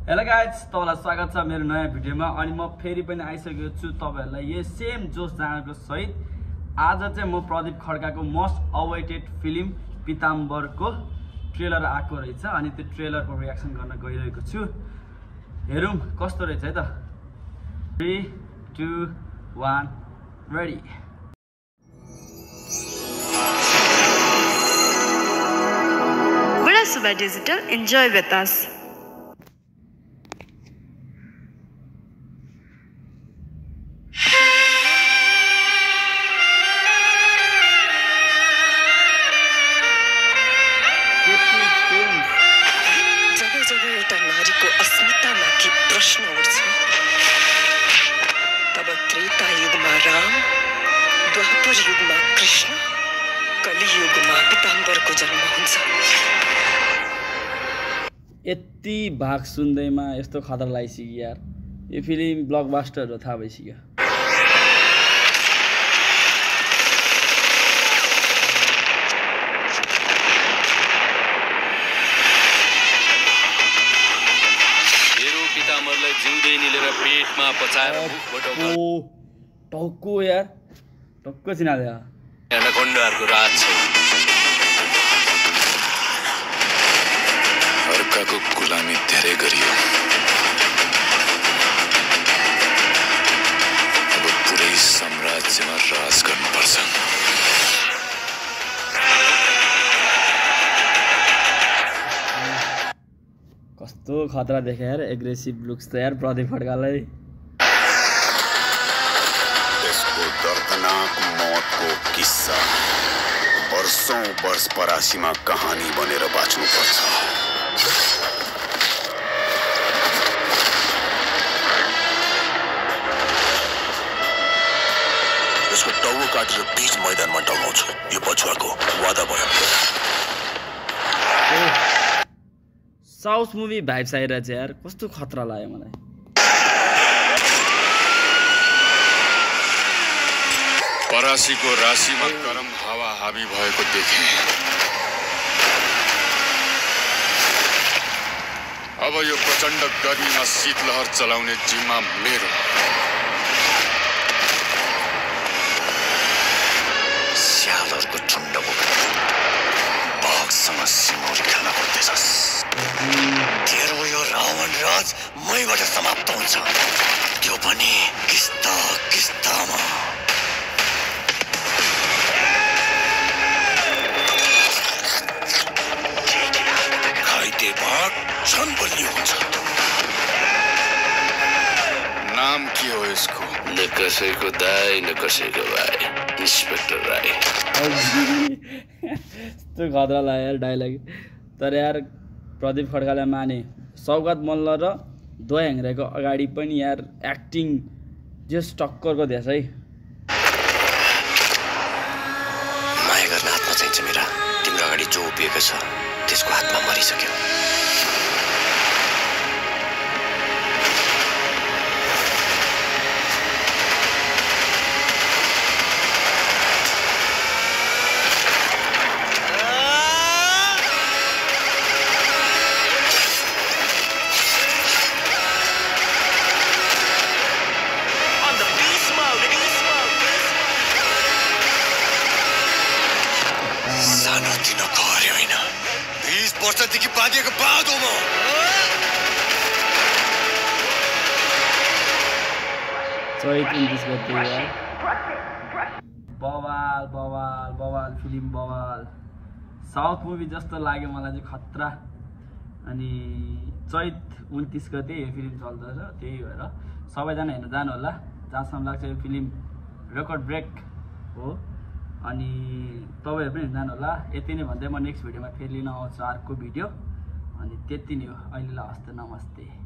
Hello guys, तपाईलाई स्वागत छ मेरो नयाँ भिडियोमा। अनि म फेरि पनि आइसकेको छु तपाईहरुलाई यो सेम जोश जाँगरको सहित। आज चाहिँ म प्रदीप खड्काको मोस्ट अवेटेड फिल्म पिताम्बरको ट्रेलर आएको रहेछ अनि त्यो ट्रेलरको रियाक्सन गर्न गइरहेको छु। हेरौँ कस्तो रहेछ है त। 3 2 1 ready. Bada Suba Digital, enjoy with us. जगह एउटा नारीको अस्मितामाथि प्रश्न उठ्छ। तब त्रेता युगमा राम, द्वापर युगमा कृष्ण, कलियुगमा पिताम्बरको जन्म हुन्छ। यति भाग सुन्दैमा यस्तो खतरा लागिसक्यो यार। यो फिल्म ब्लकबस्टर हो, थाहा भइसक्यो। पिताम्बरलाई जिउँदै निलेर पेटमा पचाएर टाउको यार टक्क चिनाले एनाकोन्डाहरुको राज छ। अर्काको गुलामी धेरै गरियो, अब पुरै साम्राज्यमा राज गर्नुपर्छ। कस्तो खतरा देखे यार, एग्रेसिभ लुक्स त यार प्रदीप खड्कालाई। त्यसको दर्दनाक मौतको किस्सा वर्षौं वर्ष परासीमा कहानी बनेर बाँच्नुपर्छ। यसको टाउको काटेर बीच मैदानमा डगाउँछु, यो पछुवाको वादा भयो। साउथ मुभी भाइब्स आइरहेछ यार, कस्तो खतरा लाग्यो मलाई। परासीको राशिमा गरम हावा हावी भएको देखे। अब यो प्रचण्ड गर्मीमा शीतलहर चलाउने जिम्मा मेरो। स्यालहरूको झुण्ड बोकेर बाघसँग सिमौरी खेल्न खोज्दैछस्। तेरो यो रावण राज मैबाट समाप्त हुन्छ, त्यो पनि किस्ता किस्तामा। घाइते बाघ झन् बलियो हुन्छ। नाम के हो यसको? न कसैको दाइ न कसैको भाइ, इन्स्पेक्टर राई। यस्तो खतरा लाग्यो यार डायलग। तर यार प्रदीप खड्कालाई माने। सौगात मल्ल र द्वय हेङ्ग्रेको अगाडि पनि यार एक्टिङ जस टक्करको देश है। माया गर्न हातमा चाहिन्छ मेरा। तिम्रो अगाडि जो उभिएको छ त्यसको हातमा मरिसक्यो। सानोतिनो घर होइन, 20 वर्षदेखि बाँधिएको बाँधो म। चैत 29 गते यार। बवाल बवाल बवाल फिल्म बवाल। साउथ मुभी जस्तो लाग्यो मलाई चाहिँ, खतरा। अनि चैत 29 गते यो फिल्म चल्दैछ, त्यही भएर सबैजना हेर्न जानु होला। जहाँसम्म लाग्छ यो फिल्म रेकर्ड ब्रेक हो। अनि तपाईहरु पनि जानु होला। यति नै भन्दै म नेक्स्ट भिडियोमा फेरि लिन आउँछु अर्को भिडियो। अनि त्यति नै हो अहिलेलाई। हस्त नमस्ते।